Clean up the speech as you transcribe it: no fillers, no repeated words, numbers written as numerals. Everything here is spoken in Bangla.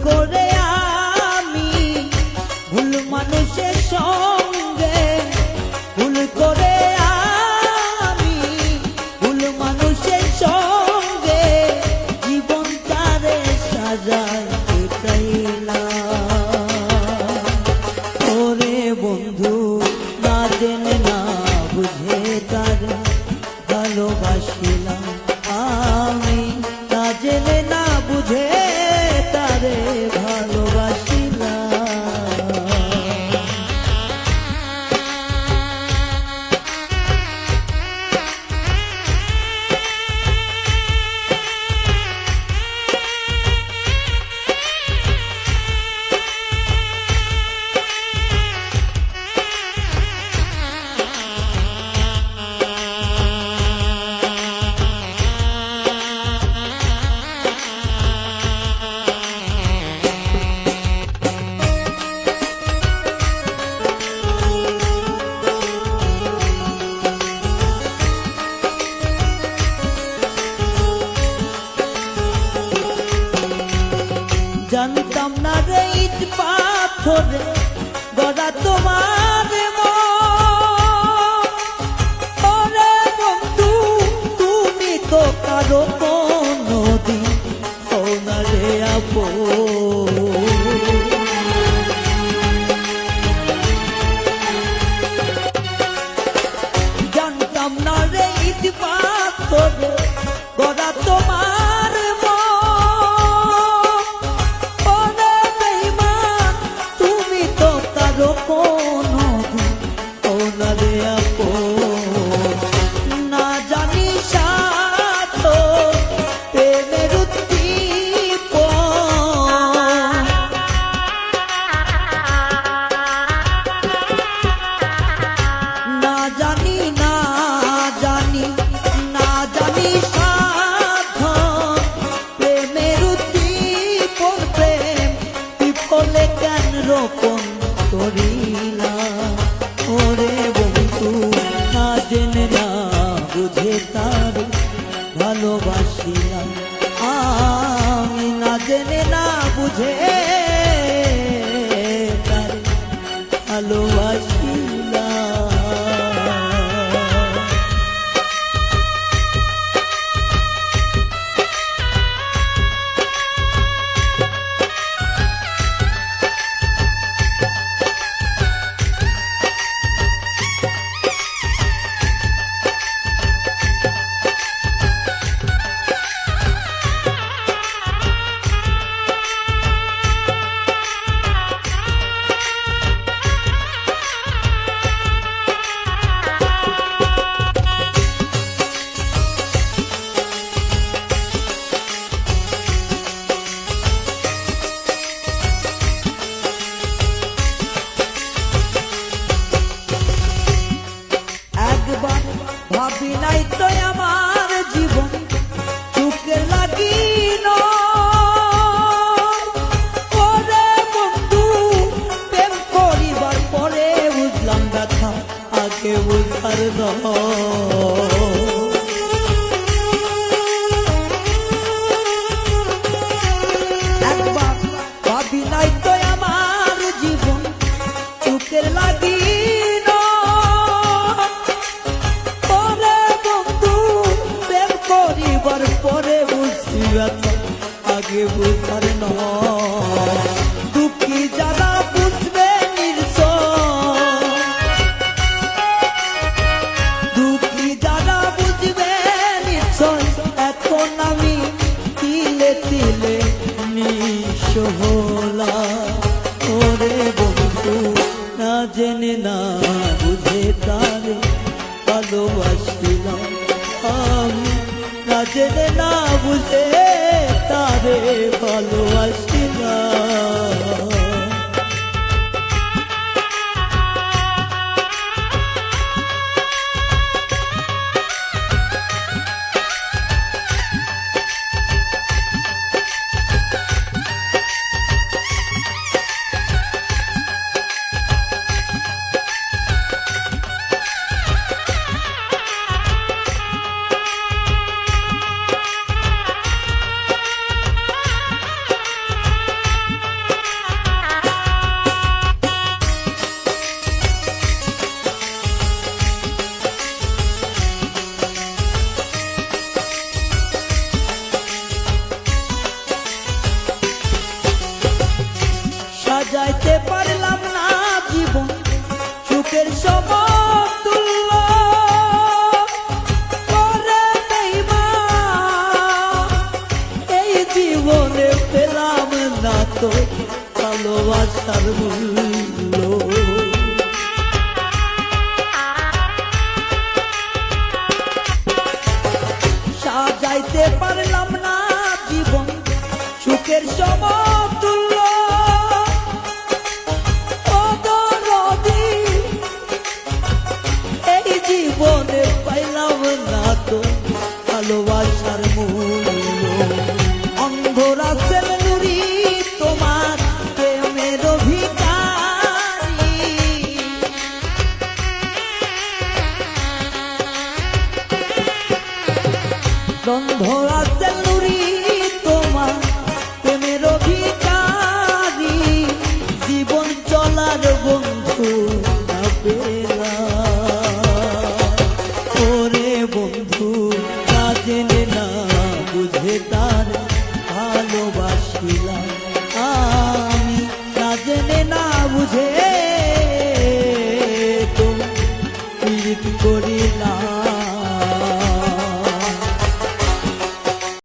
করে আমি ভুল মানুষের সঙ্গে, ভুল করে আমি ভুল মানুষের সঙ্গে জীবন তারে সাজাইতে চাইলাম। ওরে বন্ধু না জেনে না বুঝে তারে ভালোবাসিলাম আমি, না জেনে না বুঝে তারে ভালোবাসিলাম। জানতাম না রে ইট পাথরে গড়া তোমার ওরে বন্ধু, তুমি তো কারো কোনদিন হও না রে আপন। জানতাম না রে ইট পাথরে গড়া তোমার না জানি সাথ প্রেমের না জানি না জানি না জানি সাধ প্রেমের প্রেম বিফলে কেন রোপণ করিলাম। ওরে বন্ধু না জেনে না বুঝে তারে ভালোবাসিলাম আমি, না জেনে না বুঝে তারে ভালোবাসিলাম। ভাবি নাই তো আমার জীবন চুকে লাগিল। ওরে বন্ধু প্রেম করিবার পরে বুঝলাম ব্যথা আগে বুঝার একবার ভাবি নাই তো আমার জীবন চুকের লাগিল। পরে বুঝি ব্যথা আগে বুঝার নয়, দুঃখী যারা বুঝবে দুঃখী যারা বুঝবে নিশ্চয় এখন আমি তিলে তিলে নিঃস্ব হলাম। ওরে বন্ধু না জেনে না বুঝে তারে ভালোবাসিলাম আমি, না জেনে না বুঝে তারে ভালোবাসিলাম। তো ভালোবাসার মূল্য। সাজাইতে পারলাম না জীবন সুখের সমতুল্য, ও দরদি এই জীবনে পাইলাম না তো ভালোবাসার মূল্য। অন্ধরা সেলুরি তোমার প্রেমের ভিখারি, অন্ধরা সেলুরি